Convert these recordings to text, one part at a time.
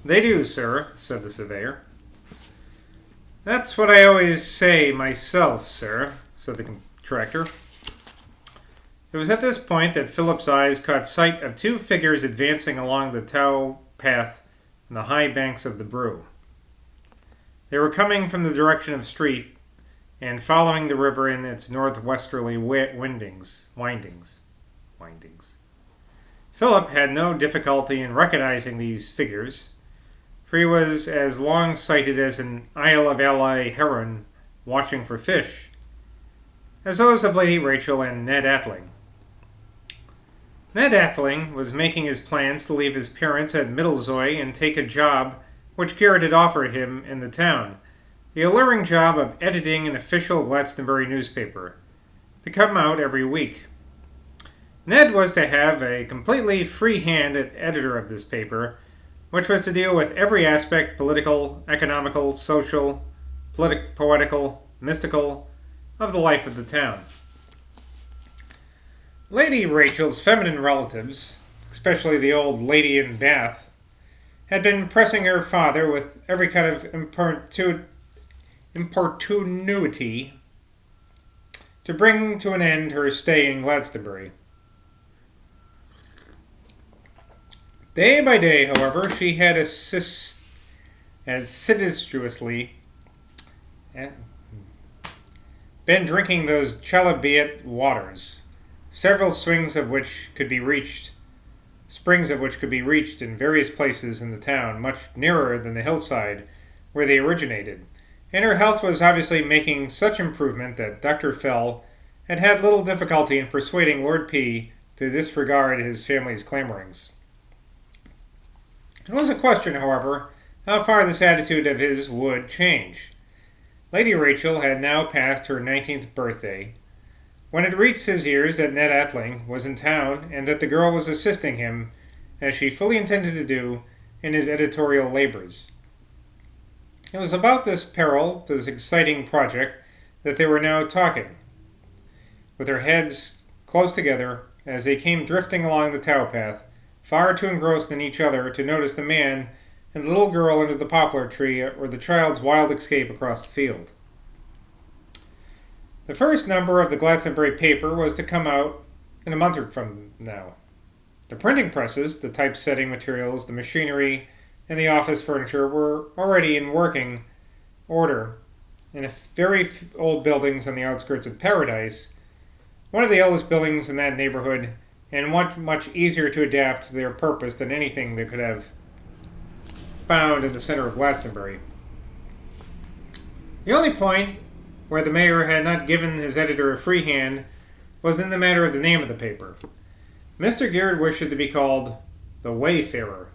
"They do, sir," said the surveyor. "That's what I always say myself, sir," said the contractor. It was at this point that Philip's eyes caught sight of two figures advancing along the tow path on the high banks of the Brew. They were coming from the direction of the street and following the river in its northwesterly windings. Philip had no difficulty in recognizing these figures, for he was as long-sighted as an Isle of Ely heron watching for fish, as those of Lady Rachel and Ned Attling. Ned Attling was making his plans to leave his parents at Middlezoy and take a job which Garrett had offered him in the town, the alluring job of editing an official Glastonbury newspaper, to come out every week. Ned was to have a completely free hand as editor of this paper, which was to deal with every aspect political, economical, social, poetical, mystical, of the life of the town. Lady Rachel's feminine relatives, especially the old lady in Bath, had been pressing her father with every kind of importunity to bring to an end her stay in Glastonbury. Day by day, however, she had assiduously been drinking those chalybeate waters, several springs of which could be reached in various places in the town, much nearer than the hillside where they originated, and her health was obviously making such improvement that Dr. Fell had had little difficulty in persuading Lord P to disregard his family's clamorings. It was a question, however, how far this attitude of his would change. Lady Rachel had now passed her 19th birthday, when it reached his ears that Ned Attling was in town and that the girl was assisting him, as she fully intended to do, in his editorial labors. It was about this exciting project, that they were now talking, with their heads close together as they came drifting along the tow path, far too engrossed in each other to notice the man and the little girl under the poplar tree or the child's wild escape across the field. The first number of the Glastonbury paper was to come out in a month from now. The printing presses, the typesetting materials, the machinery, and the office furniture were already in working order in very old buildings on the outskirts of Paradise, one of the oldest buildings in that neighborhood, and much easier to adapt to their purpose than anything they could have found in the center of Glastonbury. The only point where the mayor had not given his editor a free hand was in the matter of the name of the paper. Mr. Garrett wished it to be called The Wayfarer.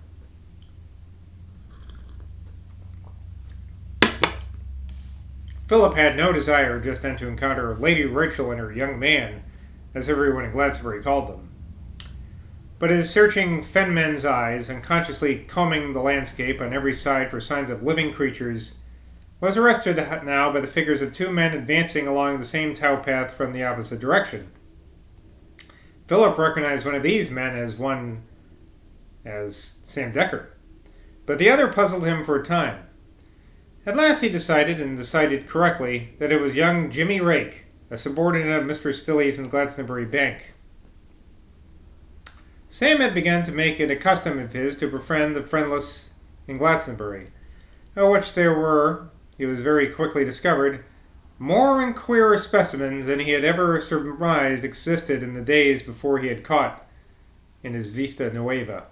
Philip had no desire just then to encounter Lady Rachel and her young man, as everyone in Glastonbury called them. But his searching fenman's eyes, unconsciously combing the landscape on every side for signs of living creatures, was arrested now by the figures of two men advancing along the same tow path from the opposite direction. Philip recognized one of these men as Sam Decker, but the other puzzled him for a time. At last he decided correctly, that it was young Jimmy Rake, a subordinate of Mr. Stilley's in Glastonbury Bank. Sam had begun to make it a custom of his to befriend the friendless in Glastonbury, of which there were, he was very quickly discovered, more and queerer specimens than he had ever surmised existed in the days before he had caught in his Vista Nueva.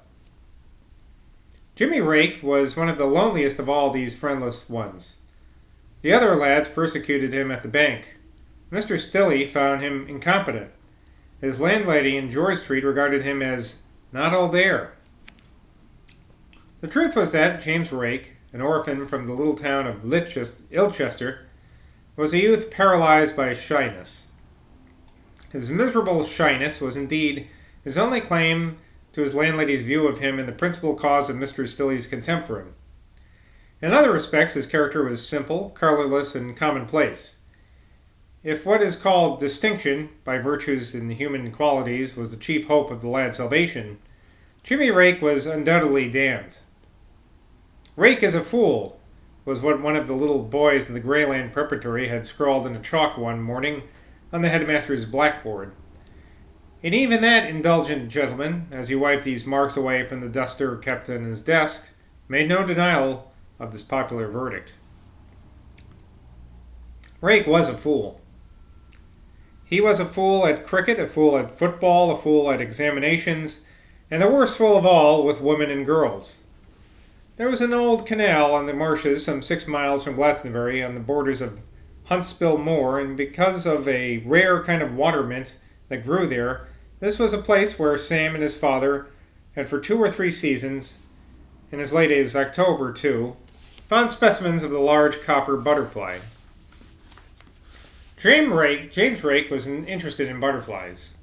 Jimmy Rake was one of the loneliest of all these friendless ones. The other lads persecuted him at the bank. Mr. Stilley found him incompetent. His landlady in George Street regarded him as not all there. The truth was that James Rake, an orphan from the little town of Ilchester, was a youth paralyzed by shyness. His miserable shyness was indeed his only claim to his landlady's view of him and the principal cause of Mr. Stilley's contempt for him. In other respects, his character was simple, colourless, and commonplace. If what is called distinction, by virtues in human qualities, was the chief hope of the lad's salvation, Jimmy Rake was undoubtedly damned. "Rake is a fool," was what one of the little boys in the Greyland Preparatory had scrawled in a chalk one morning on the headmaster's blackboard. And even that indulgent gentleman, as he wiped these marks away from the duster kept on his desk, made no denial of this popular verdict. Rake was a fool. He was a fool at cricket, a fool at football, a fool at examinations, and the worst fool of all with women and girls. There was an old canal on the marshes some 6 miles from Glastonbury on the borders of Huntsville Moor, and because of a rare kind of water mint that grew there, this was a place where Sam and his father had for 2 or 3 seasons, in as late as October too, found specimens of the large copper butterfly. James Rake was interested in butterflies.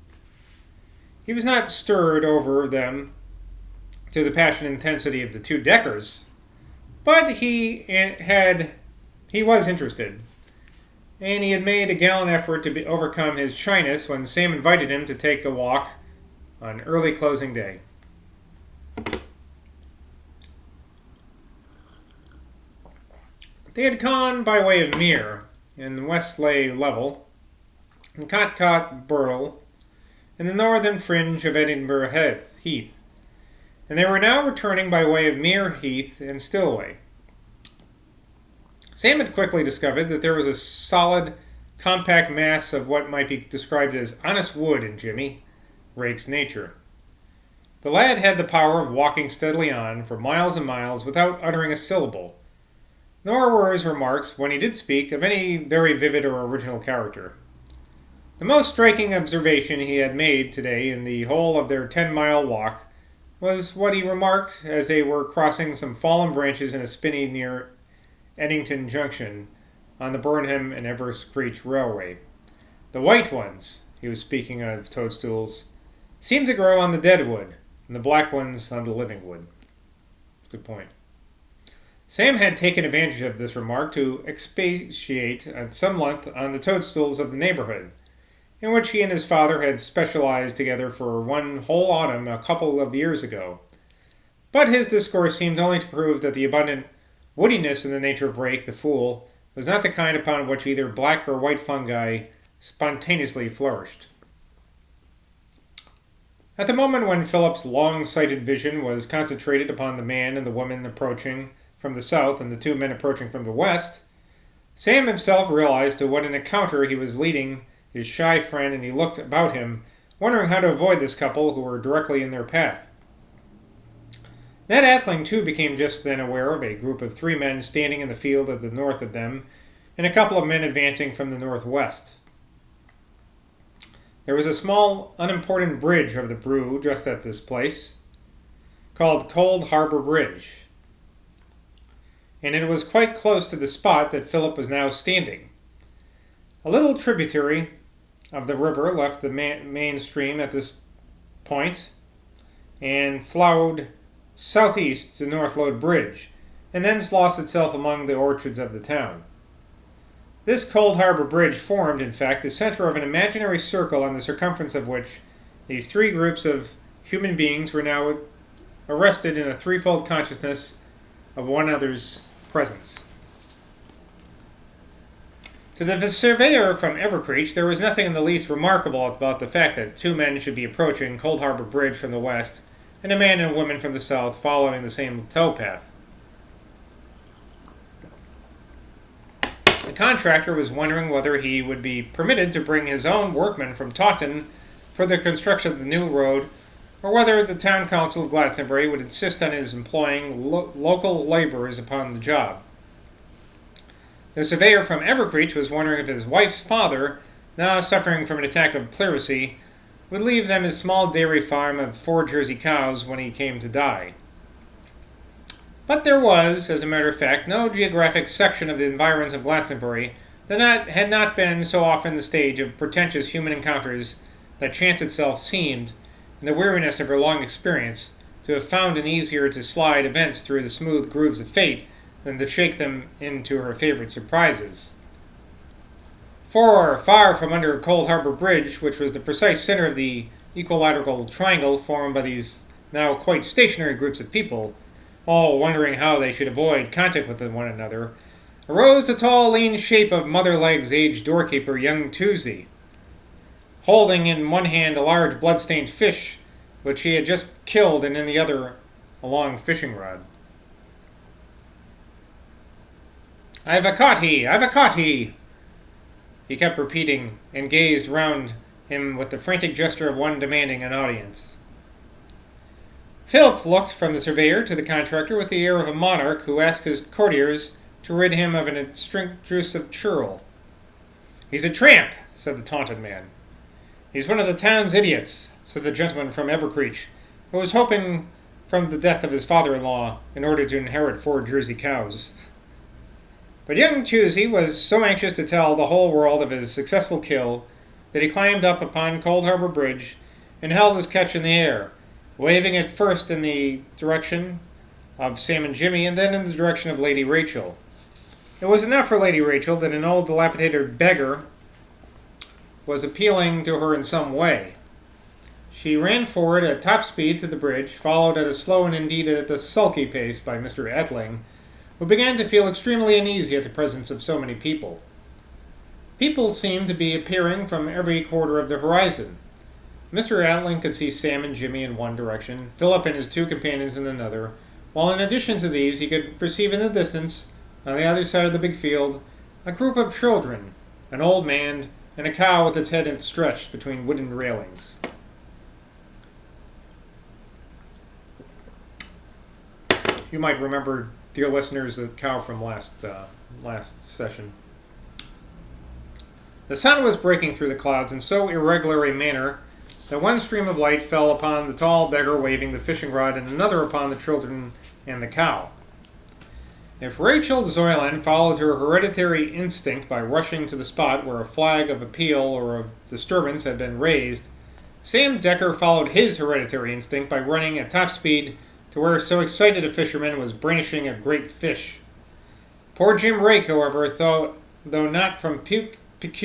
He was not stirred over them to the passion and intensity of the 2 Deckers, but he was interested, and he had made a gallant effort to overcome his shyness when Sam invited him to take a walk on early closing day. They had gone by way of Mere, and Westley Level, and Cotcott Burl, and the northern fringe of Edinburgh Heath, and they were now returning by way of Mere Heath and Stillway. Sam had quickly discovered that there was a solid, compact mass of what might be described as honest wood in Jimmy, Rake's nature. The lad had the power of walking steadily on for miles and miles without uttering a syllable, nor were his remarks, when he did speak, of any very vivid or original character. The most striking observation he had made today in the whole of their 10-mile walk was what he remarked as they were crossing some fallen branches in a spinney near Eddington Junction on the Burnham and Everscreech Railway. The white ones, he was speaking of toadstools, seemed to grow on the dead wood, and the black ones on the living wood. Good point. Sam had taken advantage of this remark to expatiate at some length on the toadstools of the neighborhood, in which he and his father had specialized together for one whole autumn a couple of years ago. But his discourse seemed only to prove that the abundant woodiness in the nature of Rake the fool was not the kind upon which either black or white fungi spontaneously flourished. At the moment when Philip's long-sighted vision was concentrated upon the man and the woman approaching from the south and the 2 men approaching from the west, Sam himself realized to what an encounter he was leading his shy friend, and he looked about him, wondering how to avoid this couple who were directly in their path. Ned Atheling, too, became just then aware of a group of 3 men standing in the field at the north of them, and a couple of men advancing from the northwest. There was a small, unimportant bridge over the Brew just at this place, called Cold Harbor Bridge, and it was quite close to the spot that Philip was now standing. A little tributary of the river left the main stream at this point and flowed southeast to Northlode Bridge, and thence lost itself among the orchards of the town. This Cold Harbor Bridge formed, in fact, the center of an imaginary circle on the circumference of which these 3 groups of human beings were now arrested in a threefold consciousness of one another's presence. To the surveyor from Evercreech, there was nothing in the least remarkable about the fact that 2 men should be approaching Cold Harbor Bridge from the west, and a man and a woman from the south following the same towpath. The contractor was wondering whether he would be permitted to bring his own workmen from Taunton for the construction of the new road, or whether the town council of Glastonbury would insist on his employing local laborers upon the job. The surveyor from Evercreech was wondering if his wife's father, now suffering from an attack of pleurisy, would leave them his small dairy farm of 4 Jersey cows when he came to die. But there was, as a matter of fact, no geographic section of the environs of Glastonbury that had not been so often the stage of pretentious human encounters that chance itself seemed, in the weariness of her long experience, to have found it easier to slide events through the smooth grooves of fate than to shake them into her favorite surprises. For, far from under Cold Harbor Bridge, which was the precise center of the equilateral triangle formed by these now quite stationary groups of people, all wondering how they should avoid contact with one another, arose the tall, lean shape of Mother Leg's aged doorkeeper, young Toosey, holding in one hand a large blood-stained fish, which he had just killed, and in the other a long fishing rod. "I've a caught he! I've a caught he!" he kept repeating, and gazed round him with the frantic gesture of one demanding an audience. Philip looked from the surveyor to the contractor with the air of a monarch who asks his courtiers to rid him of an intrusive churl. "He's a tramp," said the taunted man. "He's one of the town's idiots," said the gentleman from Evercreech, who was hoping from the death of his father-in-law in order to inherit 4 Jersey cows. But young Toosey was so anxious to tell the whole world of his successful kill that he climbed up upon Cold Harbor Bridge and held his catch in the air, waving it first in the direction of Sam and Jimmy and then in the direction of Lady Rachel. It was enough for Lady Rachel that an old dilapidated beggar was appealing to her in some way. She ran forward at top speed to the bridge, followed at a slow and indeed at a sulky pace by Mr. Ettling, who began to feel extremely uneasy at the presence of so many people. People seemed to be appearing from every quarter of the horizon. Mr. Ettling could see Sam and Jimmy in one direction, Philip and his 2 companions in another, while in addition to these he could perceive in the distance, on the other side of the big field, a group of children, an old man, and a cow with its head stretched between wooden railings. You might remember, dear listeners, the cow from last session. The sun was breaking through the clouds in so irregular a manner that one stream of light fell upon the tall beggar waving the fishing rod and another upon the children and the cow. If Rachel Zoylan followed her hereditary instinct by rushing to the spot where a flag of appeal or of disturbance had been raised, Sam Decker followed his hereditary instinct by running at top speed to where so excited a fisherman was brandishing a great fish. Poor Jim Rake, however, though not from pique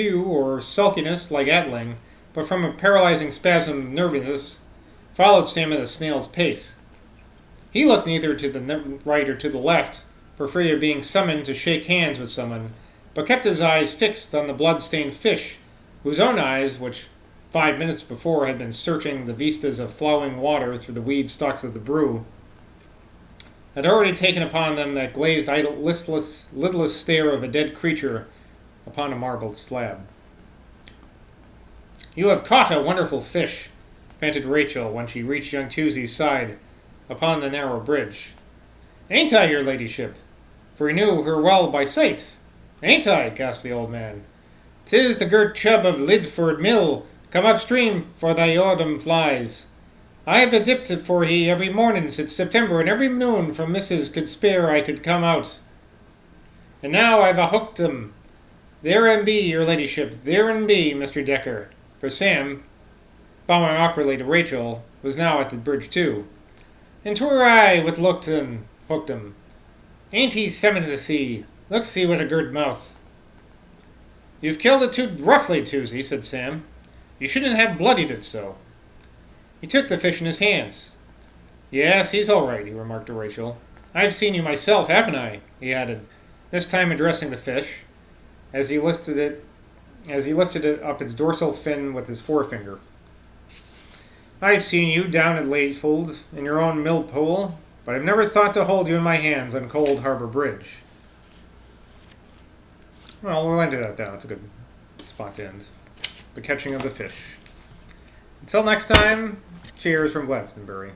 or sulkiness like Ettling, but from a paralyzing spasm of nervousness, followed Sam at a snail's pace. He looked neither to the right or to the left, for fear of being summoned to shake hands with someone, but kept his eyes fixed on the blood-stained fish, whose own eyes, which 5 minutes before had been searching the vistas of flowing water through the weed stalks of the brew, had already taken upon them that glazed, listless, lidless stare of a dead creature upon a marbled slab. "You have caught a wonderful fish," panted Rachel when she reached young Toosey's side upon the narrow bridge. "Ain't I, your ladyship?" For he knew her well by sight. "Ain't I?" gasped the old man. "'Tis the girt chub of Lidford Mill, come upstream for thy autumn flies. I've a dipped it for he every morning since September, and every noon from missus could spare I could come out. And now I've a hooked 'em. There and be, your ladyship, there and be, Mr. Decker." For Sam, bowing awkwardly to Rachel, was now at the bridge too. "And 'twere I what hooked 'em. Ain't he seven to see? Look, see what a good mouth." "You've killed it too roughly, Toosey," said Sam. "You shouldn't have bloodied it so." He took the fish in his hands. "Yes, he's all right," he remarked to Rachel. "I've seen you myself, haven't I?" he added, this time addressing the fish, as he lifted it up its dorsal fin with his forefinger. "I've seen you down at Layfold in your own mill pool, but I've never thought to hold you in my hands on Cold Harbor Bridge." Well, we'll end it down. It's a good spot to end. The catching of the fish. Until next time, cheers from Glastonbury.